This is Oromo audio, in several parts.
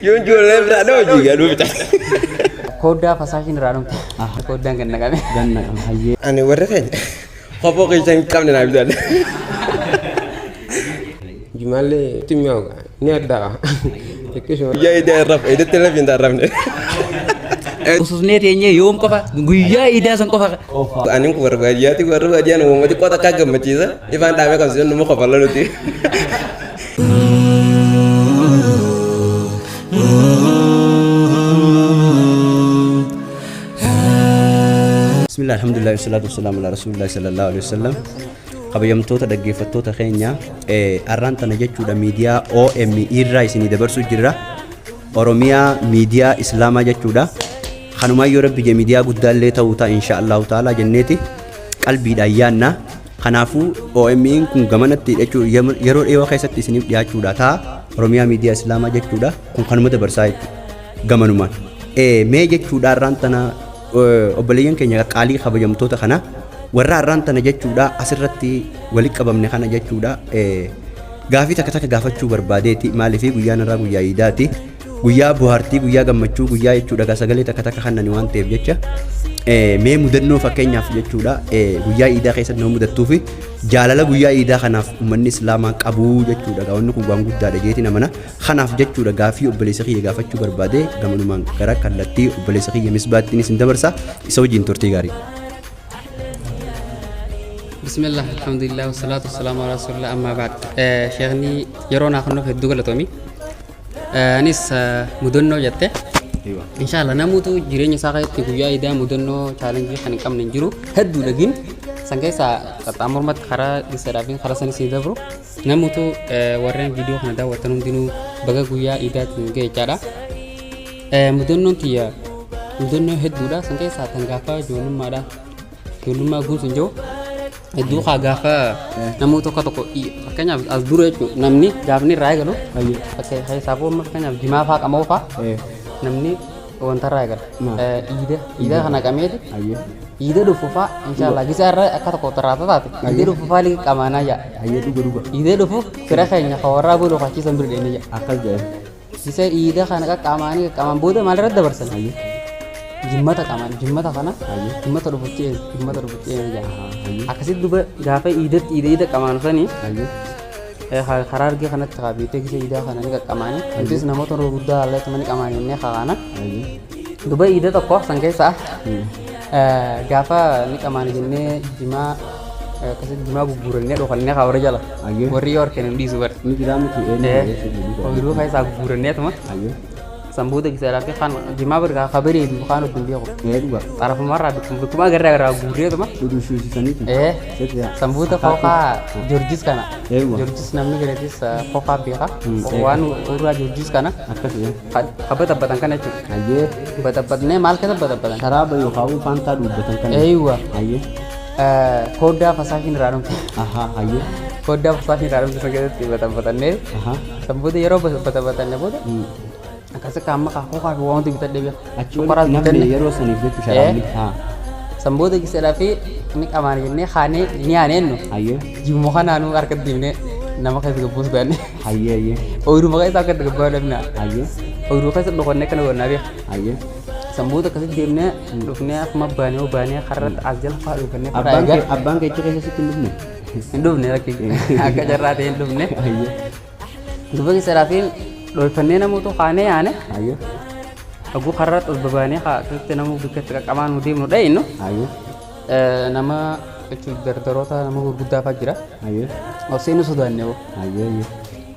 Yung jualan berada juga dulu kita. Koda fasashin ranum. Koda ganna kami. Ganna hayye. Ani warra kan. Kopo kisah kam na nabi dal. Gimale timyo ni ada. Ekesho. Ya ida rap, ida telefon darab ne. Khususnya tianya yom kofa, guya ida sang kofa. Ani ko warba dia ti warba dia no mo ti kota kagam maciza. Iban tame kan sun mo kofa lalu ti. Bismillah, alhamdulillah, wassalatu wassalamu ala rasulillah sallallahu alaihi wasallam. Kabajamtoota dhaggeeffattoota keenya arraan tana jechuudha miidiyaa OMN irraa isinii dabarsuu jirra. Oromiyaa miidiyaa Islaamaa jechuudha. Kanumaayyoo rabbi je miidiyaa guddaallee ta'uu ta'a inshaallahu ta'ala jenneeti qalbiidhaan yaanna. Kanaafuu OMN kun gamanatti jechuudha yeroo dhiyoo keessatti isiniif dhiyaachuudha ta'a. Oromiyaa miidiyaa Islaamaa jechuudha kun kanuma dabarsaa jechuudha gamanumaan. Mee jechuudha arraan tana obboleeyyan keenya qaalii kabajamtoota kana warra arraan tana jechuudha asirratti walitti qabamne kana jechuudha gaafii takka takka gaafachuu barbaadeeti maaliif guyyaan irraa guyyaa iidaati guyyaa bohaartii guyyaa gammachuu guyyaa jechuudha sagalee takka takka kannani waan ta'eef jecha mee mudannoo fakkeenyaaf jechuudha guyyaa iidaa keessatti nama mudattuu fi jaalala guyyaa iidaa kanaaf uummanni islaamaa qabu jechuudha gaawwanni kun waan guddaadha jeetiin amana kanaaf jechuudha gaafii obboleessa kiyya gaafachuu barbaade gamanumaan gara kallattii obboleessa kiyya misbaattiin isin dabarsa isa wajjin turtii gaarii. Bismillah, alhamdulillah, wassalatu wassalamu ala rasulillah amma ba'd. Sheikhni yeroo naa kennuuf hedduu galatoomi. Anis mudannoo jette. Inshallah namuutu jireenya isaa keessatti guyyaa iidaa mudannoo chaalenjii kan hin qabne hin jiru hedduu dhagin san keessaa qaxxaamurmatti karaa dhiisadhaafi karaa sanis ni dabru namuutu warreen viidiyoo kana daawwatan hundinuu baga guyyaa iidaatiin ga'e jechaadha. Mudannoon tiyya mudannoo hedduudha san keessaa tan gaafa ijoollummaadha. Ijoollummaa guutuu hin jiru. Hedduu kaa gaafa namoota tokko tokko fakkeenyaaf as dura jechuudha namni gaafni irraa eegalu fakkeenyaaf fakkeenyaaf jimaa fa'aa qamoo fa'aa namni wanta irraa eegala iida kana qameeti iida dhufuufaa inshallah gisa irra akka tokko tarraata taate iida dhufuufaa liqi qamaanaa jaa iida dhufuuf fira keenya kawarraa godhu kachiisan birdeenii jaa Akkas jedhe. gisa iida kana qaqqaamaanii qaqqaaman booda maal irratti dabarsan jimmata qaman jimmata kana jimmata dhufuutti jaa akkasitti duba gaafa iida qamaanu sanii karaa argee kanatti qabiitee gisa iidaa kana ni qaqqamaanii wantis namoota yeroo guddaa alleetu mani qamaanii inni kaana duba iida tokko san keessaa gaafa ni qamaanii jennee jimaa akkasitti jimaa gurgurannee dhokannee kaawara jala warri yoo harkeen hin dhiisu bara Ni kira miti ooyiruu keessaa gurguranneetuma sambuuta gisaadhaa fi kan jimaa bargaa kabaree fi kan wajjin beeku dhuga. xarafumarraa bikkuma agarraa irraa gurgureetuma Dudushuusisaniiti. sambuuta fooqaa joorjis kana joorjis namni galeetis fooqaa beeka waan urraa joorjis kana Akkas jedhe. kabatabbatan kana jechuudha Hayyee. batabbadnee maal keessa batabbatan Karaa bayoo kaawuu faantaa dubbatan kan. eeywa Hayyee. kooddaa fasaashin irraa dhumte Hayyee. kooddaa fasaashin irraa dhumte san keessatti batabbatannee sambuuta yeroo batabbatanne booda akkasii kaamma kaakkoo fi waanti bitadhee beeku. Achi walitti namni yeroo saniif jechu sharaafni. Sambuuta giseedhaa fi ni qamaan jennee haanee ni aaneennu. Hayyee. Jimmoo kanaanuu harkatti deemnee nama keessa gabbuus baanne. Hayyee. Ooyiruu maqaa isaa akkatti gabbaa dhabna. Hayyee. Ooyiruu keessa dhokannee kana goonaa beeku. Hayyee. Sambuuta akkasitti deemnee dhufnee akkuma baanee karratti as jala fa'aa dhufannee fa'aa eegaa. Abbaan keecha keessatti hin dhufne. Hin dhufne rakki akka jarraa ta'e hin dhufne. Hayyee. Duuba giseedhaa fi dhufannee namoota haanee yaane. Hayyee. Aguu karratti ol babaanee akkasitti nama bikkatti qaqqamaan nu deemnu dha'innu. Hayyee. Nama jechuun dardaroota nama gurguddaa fa'aa jira. Hayyee. Oseen sudaanne boo. Hayyee.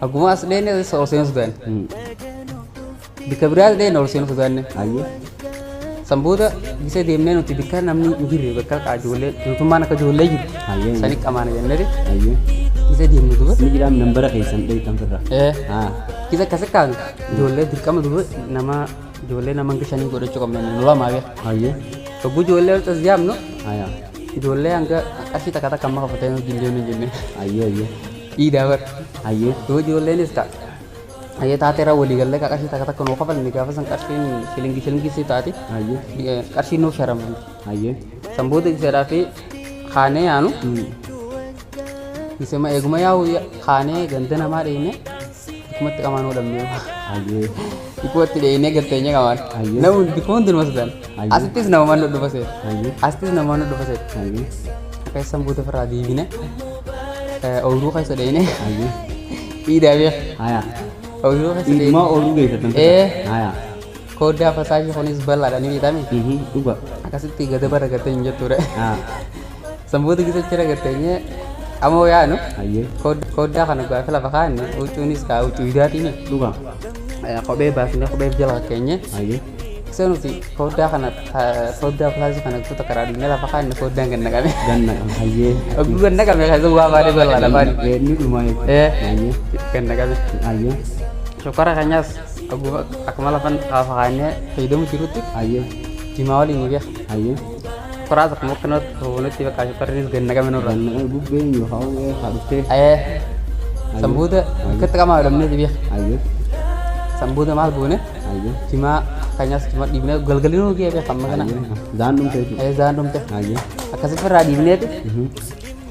Aguma as dheenne oseen sudaanne. Bikka biraas dheenne oseen sudaanne. Hayyee. Sambuuta gisa deemnee nuti bikka namni hin jirre bakka ijoollee mootummaan akka ijoollee jiru. Hayyee. Sani qamaana jenneeti. Hayyee. Gisa deemnu duba. Ni jedham nambara keessan dheeytan firraa. Gisa akkasi kaanu ijoollee dirqama duba nama ijoollee nama hanga shanii godhachuu qabna nu lamaa beeku. Hayyee. Ogguu ijoollee walitti as yaamnu Hayaa. ijoollee hanga qarshii takka takka amma kafatee nu jillee nu jennee. Hayyee. Iidaa bar. Hayyee. Duba ijoolleenis ta'a. Hayyee taateera walii gallee qarshii takka takka nuu kafalni gaafa san qarshiin shilingii si taati. Hayyee. Qarshiin nuuf sharaman. Hayyee. Sambuuta giseedhaa fi haanee yaanu. Gisema eeguma yaa'u haanee ganda namaa dheeyne kumatti qamaan oolamne. Hayyee. Ikuti deh ini gatenya kawan. Ayo. Namun di konten maksudnya. Ayo. Astis nama mana udah pasir. Ayo. Astis nama mana udah pasir. Ayo. Kayak sambut Ferrari ini. Oru kayak sudah ini. Ayo. Ida ya. Aya. Oru kayak sudah Ima ini. oru gitu tentu. Aya. Kode apa saja konis bala dan ini vitamin. Coba. Akasih tiga debar gatenya jatuh. Ah. Sambut kita cara gatenya. Amo ya no. Ayo. Kode kan gua fela pakan. Ucu nis ka ucu idat ini. Coba. Kau bebas ini kau bebas jalan kayaknya. Ayo. Saya nanti kode kan kode apa sih kan aku tak kerana ini lah pakan kode kan kami. Ganna. Ayo. Aku kan kami kasih gua apa deh bala apa. Ini lumayan. Ayo. Kan kami. Ayo. Syukur kayaknya aku malah kan pakannya hidup cirutik. Ayo. Di mawal ini ya. Ayo. Keras aku mau kenal tiba kasih pernis ganna kami nurut. Ganna bubbe yo hau harus teh. Sambut kita kama ada mana dia. Ayo. Sambut mal bune. Ayo. Cuma kayaknya cuma di mana gal-galin lagi ya kamu kan. Zanum teh. Zanum teh. Ayo. Kasih Ferrari di mana tuh.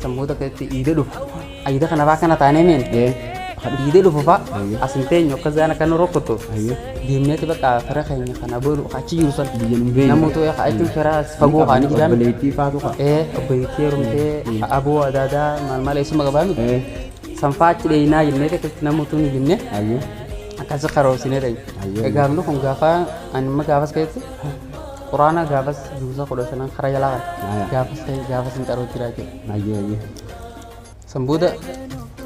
Sambut ke ide duh. Aida kenapa kan tanya men? Ide duh pak. Asin teh nyok kezana kan rokok tuh. Ayo. Di mana tiba kafir kayaknya karena baru kaci jurusan. Dijen Namun tuh ya kayak itu cara fago kan di dalam. Beli tifa tuh kak. Beli rumte abu ada mal-mal itu magabami. Sampai cile ina gimana teh namun tuh nih gimana? Ayo. Kasih karo sini deh. Gam lu kong gafa anima gafas kayak itu. Qur'ana gafas jurusan kudo senang karya lah. Gafas kayak gafas yang taruh tira aja. Ayo. Sambut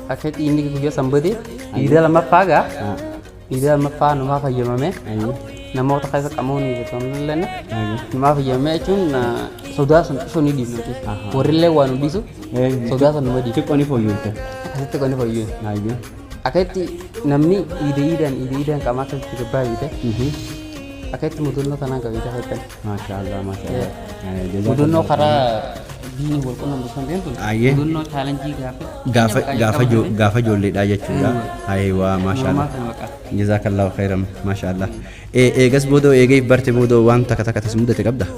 akhir ini gue sambut deh. Di dalam apa ga? Di dalam apa nama apa jamame? Ayo. Nama otak kayak kamu nih gitu. Nilainya. Ayo. Nama apa jamame cun sudah suni di nanti. Korile wanu disu. Sudah suni di. Cek oni for you teh. Kasih tuh kau nih Ayo. Aketi namni ide kama kan tiga bayi teh. Aketi mudun no tanang kau ide kan. Masya Allah. Mudun no kara dini wal pun nampak sampai tu. Aye. Mudun no challenge Gafa jolle dah jechuudha. Aywa Masha Allah. Jazakallahu khairan Masha Allah. Gas bodo gay barte bodo wan taka tasmudate qabda.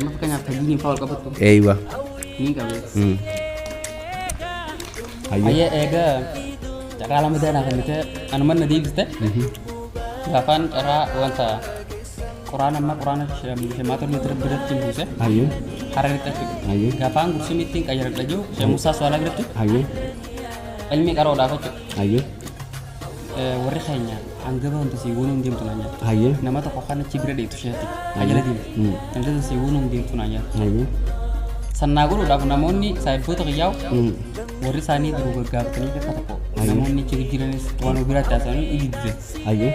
Makanya tadi faul kabut tu. Aywa. Ini kau. Ayo. Ega cara alam itu nak kita anuman nadi kita. Gapan cara wansa Quran matur ni terberat cimbu se. Ayo. Hari itu. Ayo. Gapan kursi meeting kayak ada jo. Saya Musa soal lagi tu. Ayo. Ilmi karo dah aku. Ayo. Wari kayaknya anggap untuk si gunung dia tu nanya. Ayo. Nama tu kau kan cibra itu syaitik. Aja lagi. Nanti si gunung dia tu nanya. Ayo. Sanagur udah aku namun ni saya butuh kau. Wari sani dulu gagap ni kita kau. Namun ni ciri-ciri ni tuan berat asal ni ini. Ayo.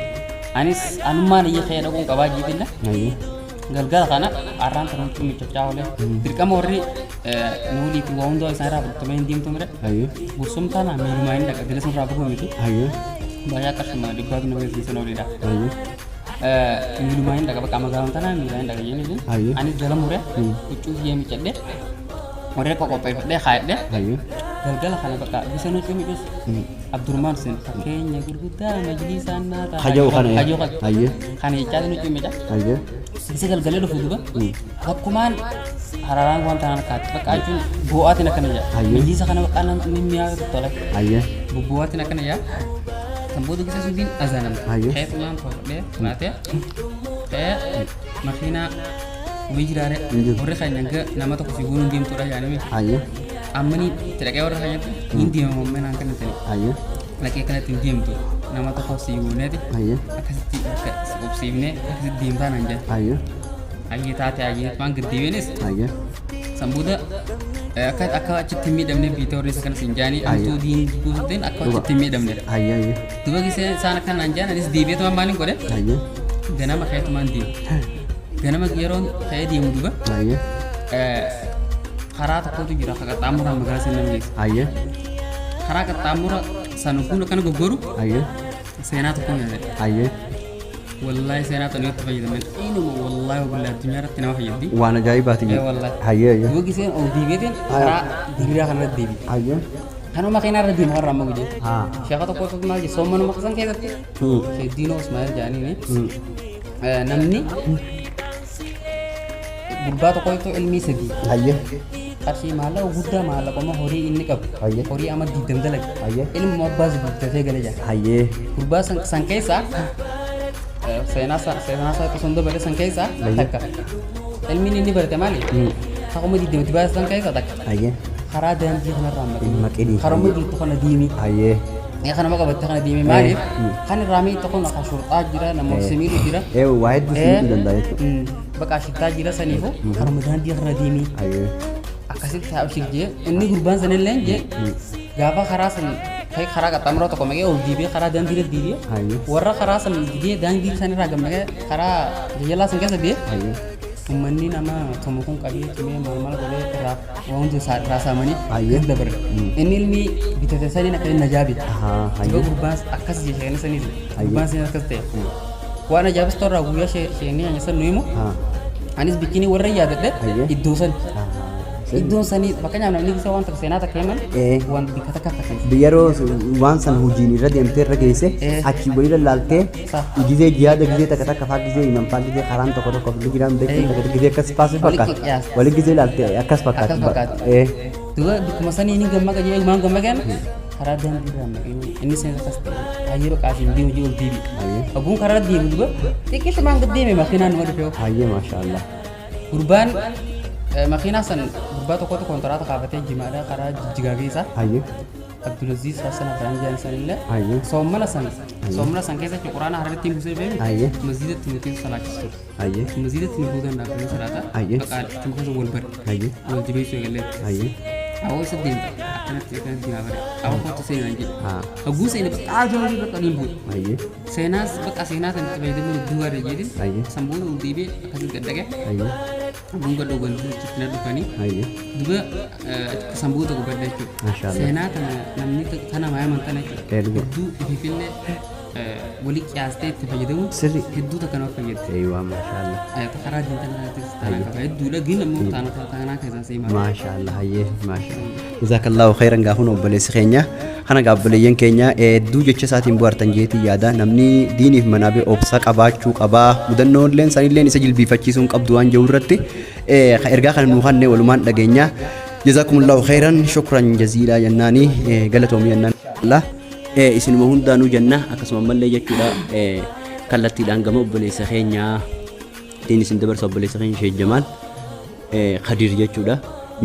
Anis anuman iya kayak aku kabaji itu lah. Ayo. Gal-gal karena aran terus mi cocok oleh. Dirka mori nuli tu wong do saya rapat temen dim tu mereka. Ayo. Busum tanah mi main dak jelas rapat gua itu. Ayo. Banyak customer di bawah nabi di sana udah. Ayo. Mi main dak apa kamagawan tanah mi main dak ini tu. Ayo. Anis dalam murah. Ucu dia mi cek deh. Mori kok deh kayak deh. Ayo. Gal-gal karena baka bisa nulis mi bis. Abdurrahman sen pakainya gurguda majlis sana. Hajau kan ya. Hajau kan. Ayo. Kan icat nulis mi cak. Ayo. Bisa gal-gal lu fudu ba? Hakuman hararang wan tangan kat. Bak ajun buat nak kena ya. Majlis kana bakanan nimya tolak. Ayo. Buat nak kena ya. Sambut kita sudin azanan. Kayak tulang kok deh. Nanti kayak makina wijrare orang kaya nggak nama tu kusi gunung dim turah ya nih. Ayo. Amani tidak kayak orang kaya tu ini yang momen angkat nanti. Ayo. Lagi kena dim tu nama tu kusi gunung tu. Ayo. Kasih kusi ini kasih dim tan aja. Ayo. Agi tati agi panggil diwenis. Ayo. Sambuda akak citimi damne bitor ni sekarang sinjani antu di kusutin akak citimi damne. Ayo. Tu bagi saya sana kan anjana di diwe tu maling kau deh. Ayo. Gana makai tu mandi. Gana mak yaron kayak dia muda. Ayo. Karat aku tu jurah kakak tamu orang magarasin namanya. Ayo. Karat tamu orang sanukun kan gogoro. Ayo. Sena tu pun ada. Ayo. Wallahi sena tu ni tu bagi teman. Ini wallahi wallahi dunia rat tinawah jadi. Wana jai bahtinya. Wallahi. Ayo ayo. Dua kisah oh diwe tu karat diwe kan ada diwe. Ayo. Kan makin ada diwe orang mau jadi. Siapa tu kau tu lagi soman maksan kayak tu. Kayak Dino Ismail jani ni. Namni. Gurba tu kau itu ilmi segi. Ayo. Kasih malah udah malah kamu hari ini kap. Ayo. Hari amat di dendel lagi. Ayo. Ilmu mabaz buat saya gale aja. Ayo. Gurba sangkesa seenaa isaa osoo dabale san keessa takka ilmi inni barate maali akkuma diidamatti baasa san keessa takka karaa daandii kanarraa maqee karaa mudii kana diimi ya kana maqabatte kana diimi maaliif kan irraa miidha kun akka shurxaa jira namoota simiidhu jira waa hedduu simiidhu danda'a bakka shittaa jira saniifu karaa daandii kana diimi akkasitti taa'ushik jee inni gurbaan sanillee jee gaafa karaa san kai karaa qaxxaamuroo tokko maqee ol diibee karaa daandii diibee warra karaa san didee daandii sanirraa gammaqee karaa jajjalaa san keessa bee ummanni nama kamu kun qabee tumee maal godhee irraa waan hundi irraa saamanii gadi dabarre inni ilmi bitate saniin akka inni najaabi tuba gurbaan akkas jeeshanii saniif gurbaan saniin akkas ta'e waan ajaa'ibas torraa guyyaa sheenii anyasan nu himu anis bikinii warra yaadadhe iddoo san iddoon sanii fakkeenyaaf namni gisa waan takka seenaa takka himan waan bikka takka fakkeessa yeroo waan san hojiin irra deemtee irra geesse achi wayii lallaaltee gizee jihaada gizee takka takka faa gizee imam faa gizee karaan tokko tokko gizee beektu gizee akkas paasii fakkaata walii gizee laaltee akkas fakkaata duba bikkuma sanii inni gammaga jee maan gammagan karaa daandii irraa maqee inni seenaa akkas ta'e hayyee baqaasiin deemu jee ol diibi abbuun karaa deemu duba xiqqeesha maan gad deeme makiinaan nama dhufee hayyee maashaallah gurbaan makiinaa san gurbaa tokkotu kontiraata kaafatee jimaadhaa karaa jijjigaa keessa Abdulaziz Hassan Abraham Jansan illee soomana san keessatti quraana harratti musee beeku masjidatti nuti salaachistu masjidatti nuti gandaa kun salaata baqaa tuufa wal bar wal jibeessu eegalee awwa isa deemta akkanatti diinaa bare awwa kootu seenaa jedhe hagguu seene baqaa joolii bakka niin bu'e seenaas baqaa seenaa kan itti fayyadamuun duwwaa dha jedhin sambuuna ol deebee akkasitti gaddage bunga dogon cikin dukani duba sambuta ko badda ci sena ta namni kana ma yaman tana ci du ififille wali qiyaste te fayyadamu sirri hiddu ta kana fayyad aywa ma sha Allah ay ta kharajin tana ta tana ka hiddu la gina mu tana tana ka zan sai ma sha Allah hayye ma sha Allah jazakallahu khairan ga huno bale sikhenya kana gaabbileeyyan keenya hedduu jecha isaatiin bu'aartan jeetii yaada namni diiniif manaabee obsa qabaachuu qabaa mudannoolleen sanilleen isa jilbiifachiisuun qabdu waan jiru irratti ergaa kana nuu kannee walumaan dhageenya jazakumullahu khairan shukran jaziilaa jennaani galatoomii jennaan Allah isinuma hundaanuu jenna akkasuma mallee jechuudha kallattiidhaan gama obboleessa keenya diin isin dabarsa obboleessa keenya Sheekh Jamaal Khadiir jechuudha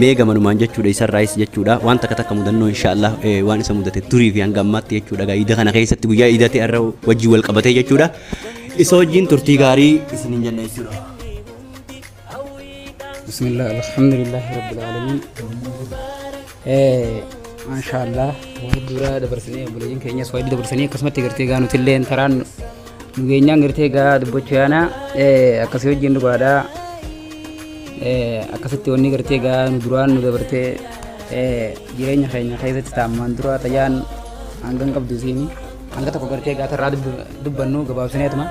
mega manumaan jechuudha isa raayis jechuudha waan takka takka mudannoo inshallah waan isa mudate turii fi hanga ammaatti jechuudha gaa'ida kana keessatti guyyaa iidate irra wajji wal qabatee jechuudha isa wajjin turtii gaarii isiniin jenna jechuudha bismillah alhamdulillah rabbil alamin maashaallah waan dura dabarsanii obboleeyyin keenya soo dabarsanii akkasumatti gartee gaanuti illee taraan nu geenyaan gartee gaa dubbachuu yaana akkasii wajjin dhugaadhaa akkasitti wanni gartee gaa nu duraan nu dabartee jireenya keenya keessatti taa'ammaan dura tayyaan hangan qabdu isiini hanga tokko gartee gaa tarraa dubbannu gabaabsineetuma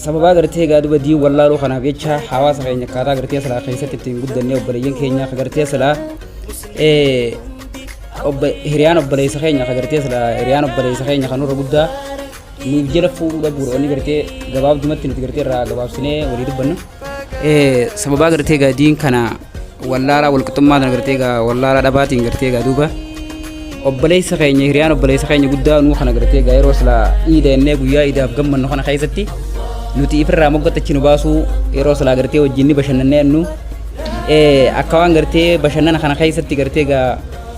sababaa gartee gaa duba dii wallaaluu kanaaf jecha hawaasa keenya akkaataa gartee silaa keessatti ittiin guddannee obboleeyyan keenya akka gartee silaa hiriyaan obboleessa keenya akka gartee silaa hiriyaan obboleessa keenya kan nurra guddaa nuuf jala fuudha bu'uuronni gartee gabaabdumatti nuti gartee irraa gabaabsinee walii dubbannu sababaa gartee gaa diin kana wallaalaa walqixxummaadhaan gartee gaa wallaalaa dhabaatiin gartee gaa duuba obboleessa keenya hiriyaan obboleessa keenya guddaa nuu kana gartee gaa yeroo silaa iidannee guyyaa iidaaf gammannu kana keessatti nuti ifirraa moggattachi nu baasuu yeroo silaa gartee wajjin ni bashannannee nu akka waan gartee bashannana kana keessatti gartee gaa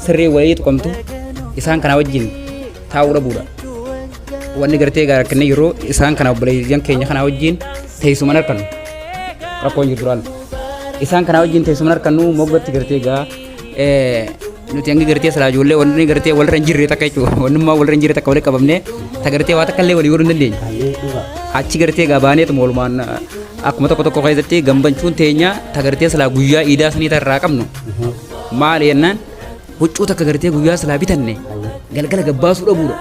sirrii walii tuqamtu isaan kana wajjin taa'uu dhabuudha wanni gartee gaa rakkinne yeroo isaan kana obboleeyyan keenya kana wajjin teessuman harkannu rakkoon jiru duraan isaan kana wajjin teessuman harkannu moggatti gartee gaa nuti hangi gartee silaa ijoollee wanni gartee walirra hin jirre takka jechuudha wannummaa walirra hin jirre takka walitti qabamnee ta gartee waa takka illee walii godhuu hin dandeenya achi gartee gaa baaneetuma walumaan akkuma tokko tokko keessatti gammachuun teenya ta gartee silaa guyyaa iidaa sanii irraa qabnu maal jennaan huccuu takka gartee guyyaa silaa bitanne galgala gabbaasuu dhabuudha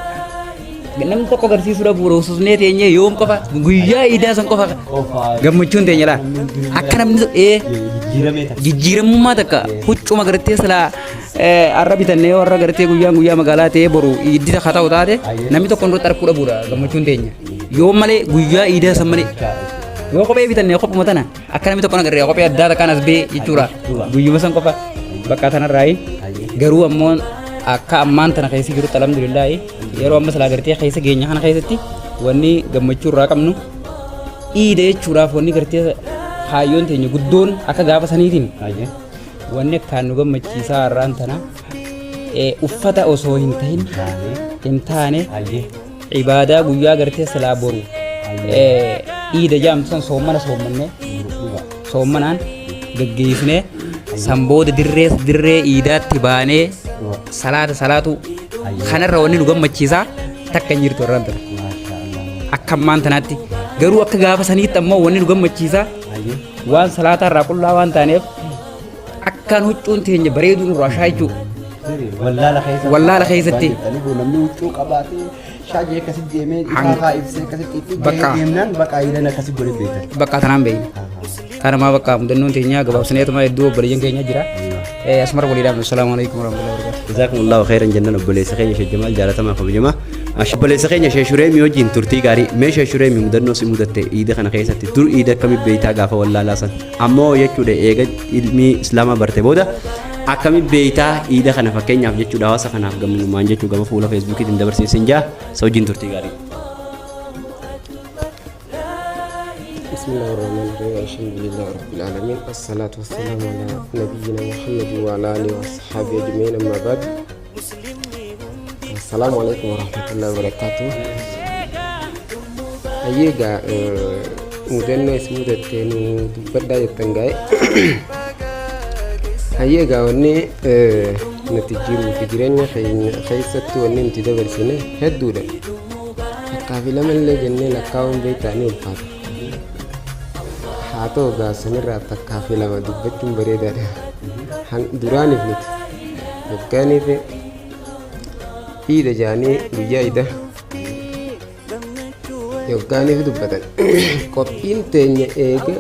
namni tokko agarsiisuu dhabuudha ususnee teenyee yoom qofa guyyaa iidaa san qofa gammachuun teenya laa akka namni jijjiiramummaa takka huccuma gartee silaa arra bitannee warra gartee guyyaa magaalaa ta'ee boru iiddi takka ta'u taate namni tokko nurratti arguu dhabuudha gammachuun teenya yoom malee guyyaa iidaa san malee yoo kophee bitannee kophuma tana akka namni tokko nagarree kophee addaa takkaan as bee jechuudha guyyuma san qofa bakka tanarraa garuu ammoo akka ammaan tana keessa jirutti alhamdulillah yeroo amma silaa gartee keessa geenya kana keessatti wanni gammachuu irraa qabnu iida jechuudhaaf wanni gartee kaayyoon teenya guddoon akka gaafa saniitiin wanni akkaan nu gammachiisaa har'aan tana uffata osoo hin taane ibaadaa guyyaa gartee silaa boru iida jaamsan soommanaan gaggeessine sanbooda dirree iidaatti baanee salaatu kanarra wanni nu gammachiisaa takka hin jirtu har'aan tana akka ammaan tanaatti garuu akka gaafa saniitti ammoo wanni nu gammachiisaa waan salaataa irraa qullaa waan taaneef akkaan huccuun teenya bareeduun irraa shaaychuu wallaala keessatti namni huccuu qabaatee shaajee akkasitti deemee isaa ibsee akkasitti itti deemnaan bakka iidana akkasitti godhe beektan. Bakka tanaan beeyna. Kanamaa bakka mudannoon teenya gabaabsineetuma hedduu obboleeyyan keenya jira. Asmara waliidhaan assalaamu alaikum warahmatullahi wabarakatuh. Jazaakumullahu khairan jennaan obboleessa keenya Sheekh Jamaal jaalatamaa kabajamaa. Obboleessa keenya Sheekh Shureemii wajjin turtii gaarii mee Sheekh Shureemii mudannoo si mudatte iida kana keessatti dur iida akkamii beeytaa gaafa wallaalaasan ammoo jechuudha eega ilmi islaamaa barte booda akkami beeytaa iida kana fakkeenyaaf jechuudha hawaasa kanaaf gamnumaan jechuu gama fuula feesbuukiitiin dabarsiisin jaa isa wajjin turtii gaarii. Bismillahirrahmanirrahim. Alhamdulillahi rabbil alamin. Assalatu wassalamu ala nabiyyina Muhammad wa ala alihi wa sahbihi ajma'in amma ba'd. Assalamu alaikum warahmatullahi wabarakatuh. Ayega mudannoo is mudatte nu dubbadhaa jettan gaa'e. Hayyeegaa wanni nuti jiruu fi jireenya keessatti wanni nuti dabarsine hedduudha. Takkaa fi lamallee jennee lakkaa'uun beektaanii ulfaata. Haa ta'u gaafsanirraa takkaa fi lama dubbachuun bareedaadha. Duraaniif nuti waggaaniif iida jaanii guyyaa iida waggaaniif dubbatan. Qophiin teenya eega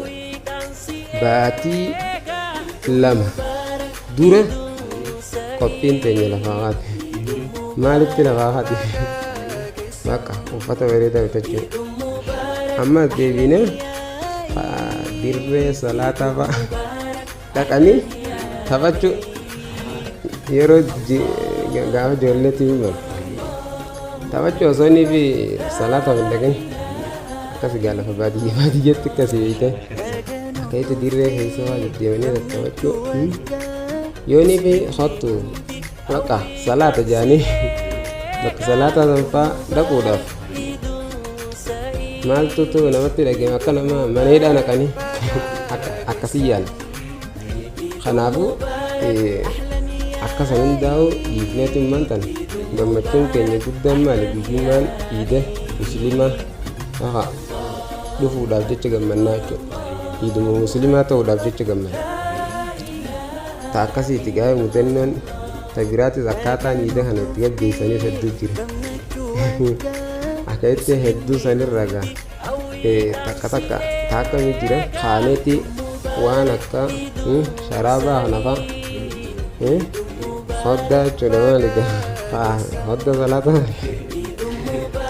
baatii lama dura qophiin teenya lafaa haati maalitti lafaa haati bakka uffata bareedaa bitachuu amma deebine dirree salaataa fa'a dhaqanii taphachuu yeroo gaafa ijoolleetti himan taphachuu osoo inni fi salaataa hin dhaqin akkas gaalafa baadiyyaatti akkasii beeytan akka itti dirree keessa waa deddeemanii taphachuu yoonii fi hottu bakka salaata jaanii bakka salaataa sanfaa dhaquudhaaf maaltu namatti dhageen akka nama maneedhaa naqanii akkasii yaala. Kanaafuu akkasa hundaa'u dhiifneetu himantan gammachuun keenya guddaan maali guyyummaan iida musliimaa aha dhufuudhaaf jecha gammannaa jechuudha. Iiduma musliimaa ta'uudhaaf jecha gammanna. Ta akkasiiti gaa'e mudannoon ta biraatis akkaataan iida kana itti gaggeessanis hedduu jira. Akka itti hedduu sanirraa gaa takka akkamii jira kaaneeti waan akka sharaabaa kanafaa hoddaa jechuudha maali gaa hodda salaataa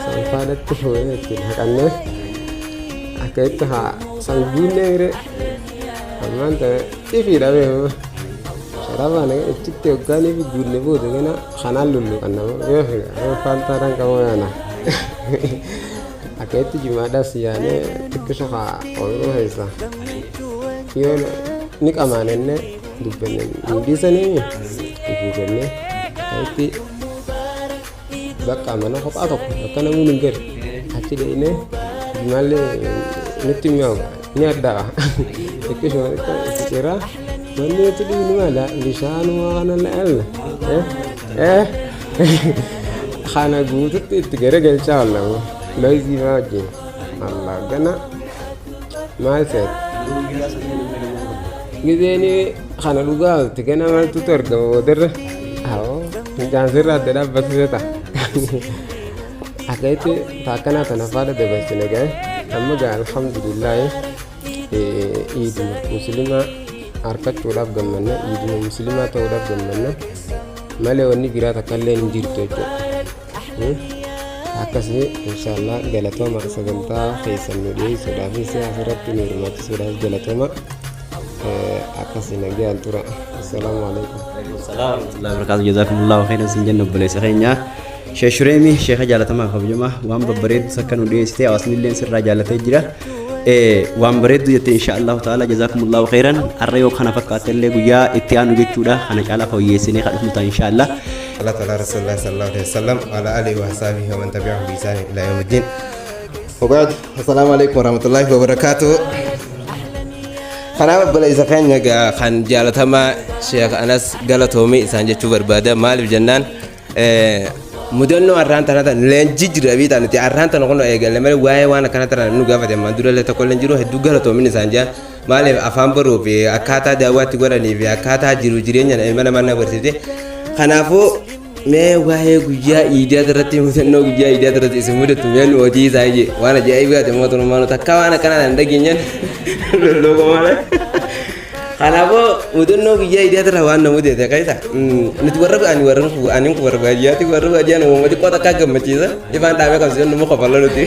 sanfaadhatti fuudhee ittiin haqannee akka itti haa sanguunnee mire ammaan ta'e ifiidha beekama. Sharaabaan achitti hoggaanii fi guunne booda gana kanaan lulluqan nama yoo faaltaadhaan qabu yaana. Akka itti jimaadhaas yaanee xiqqisho haa ooyiruu keessa yoo ni qamaanenne dubbanne ni dhiisanii ifuugannee akka itti bakka mana kophaa tokko bakka namuun hin galle achi deemnee jimaallee nutti mi'aawu ni addaa xiqqisho xiqqeeraa wanni nuti dhiibnu mala bishaan waan alla kana guututti itti garagalchaa ollamu loizii maa wajjin allah gana maal seet gizeeni kana dhugaa itti gana maaltutu argama boodarra hoo jaansirra adda dhaabbatiseta akka itti taakkanaa kana faada dabarsine gahe amma gaa alhamdulillaahi iiduma muslimaa harkachuudhaaf gammanna iiduma muslimaa ta'uudhaaf gammanna malee wanni biraa takkaillee hin jirtu jechuudha. Akkasii inshaallah galatooma sagantaa keessan nu dhiyeessuudhaaf asirratti nu hirmaachisuudhaaf galatooma akkasii nagaan tura. Assalaamu alaikum. Assalamu alaikum warahmatullahi wabarakatuh. Jazakumullahu khairan sin jenna obboleessa keenya Sheeshuremi sheekha jaalatamaa kabajama waan babbareedu sakkan hundeessitee hawaasni illee sirraa jaalatee jira. Waan bareedu jettee inshaallahu ta'ala jazakumullahu khairan har'a yoo kana fakkaate illee guyyaa itti aanu jechuudha kana caalaa fooyyeessinee kadhatu ta'a inshaallah. Salatu ala rasulillah sallallahu alaihi wasallam ala alihi wa sahbihi wa man tabi'ahum bi ihsan ila yaumiddin. Wabad assalamualaikum warahmatullahi wabarakatuh. Kana bala isa kanya ga kan jaalatama Sheikh Anas Galatomi isaan jechuu barbaada maaliif jennaan mudannoo arraan tanata leenji jira biitaan itti arraan tana kun eegalle malee waa'ee waan akkana tana nu gaafate man dura illee tokko illee jiru hedduu galatoomin isaan jaa maaliif afaan baruu fi akkaataa daawwaatti godhanii fi akkaataa jiru jireenya ilma namaa na barsiise kanaafuu mee waa'ee guyyaa iidaa irratti mudannoo guyyaa iidaa irratti isin mudatu mee nu hojii isaa ije waan ajaa'ibaati mootummaan takka waan akkana hin dhageenyan logo malee kanaafuu mudannoo guyyaa iidaa irra waan na mudate kaisa nuti warra ani ku warra baadiyyaatti warra baadiyyaa nu uummati qoota akka gammachiisa ifaan dhaabee qabsiisan nu muka falla nuti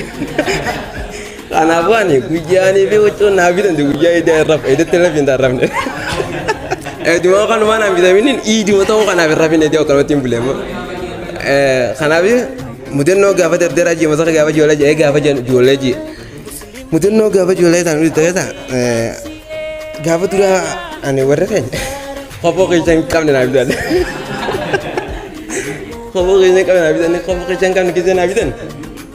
kanaafuu ani guyyaanii fi huccuun naa bitanti guyyaa iidaa irra eedatti lafi hin tarrafne Duma kan mana vitamin I di mata kan abi rafin dia kalau tim boleh kanaaf mudannoo gaafa dardara ji masa gaafa jola ji gaafa jola ji mudannoo gaafa jola tan udah ta gaafa dura ane warra kan khopo kisan kam na bidan khopo kisan kam na bidan khopo kisan kam kisan na bidan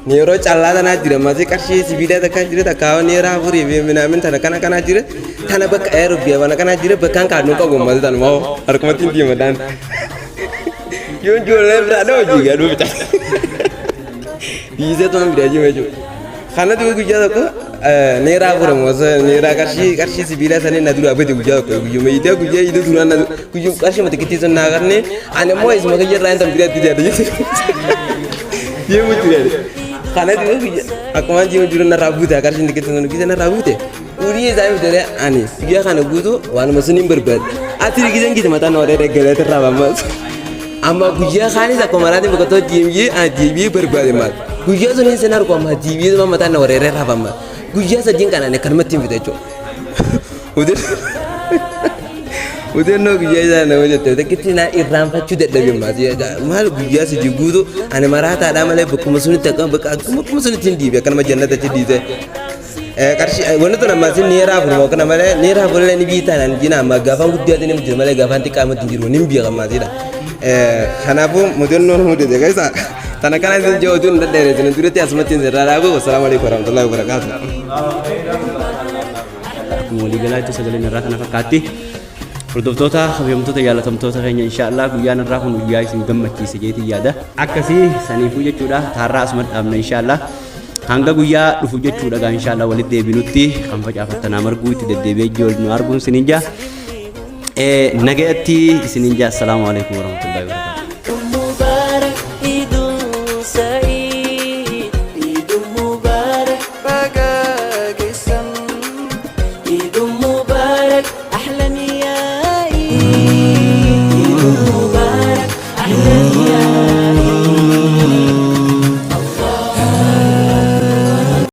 Nero calla tanah jira masih kasih sibida tak jira tak kau nera puri minamin tanah kana jira tanah bak air biar mana kana jira bakang kanu kau gombal tanah mau harus matiin dia madan Yon jualnya berada juga dulu betul bisa tuh ambil aja maju karena tuh gue jatuh kok nera puri masa nera kasih sibida sana nadu apa tuh gue jatuh gue cuma itu turunan nadu gue cuma kasih mati kecil sana karena ane mau isma kerja lain tapi tidak ada dia mau tidak karena itu aku manji menjurun narabut ya karena sedikit dengan kita narabut ya uri saya betul ya ani dia kan aku tuh wan mesin berbat asli kita kita mata nore regale terlama mas ama gujia kan ini aku marah nih begitu jimbi berbat mas gujia tuh nih senar kau mah jimbi sama mata nore terlama mas gujia sejeng kan ane kan mati betul udah no gujia sana udah tuh kita na iram pacu deh lebih mas ya mal gujia sejugu tuh ane marah tak ada malah bekumasun takkan bekumasun cindi biar kan macam nada cindi tuh karena wanita tuh nama sih nira bro kan malah nira boleh nih kita nanti nama gafan gujia tuh nih macam malah gafan tika amat tinggi nih biar kan masih dah karena pun mungkin no deh guys tanah kan itu jauh tuh ndak dari itu nanti tiap sematin zerah aku wassalamualaikum warahmatullahi wabarakatuh aku mau digelar itu segala neraka nafakati Hordoftoota kabajamtoota jaalatamtoota keenya inshaallah guyyaan irraa kun guyyaa isin gammachiise jeetii yaada akkasii saniifuu jechuudha har'aa asuma dhaabna inshaallah hanga guyyaa dhufu jechuudha gaa inshaallah walitti deebinutti kan facaafattanaa marguu itti deddeebi'ee ijoollee nu arguun isiniin jaa nagayatti isiniin jaa assalaamu alaikum warahmatullahi wabarakatuh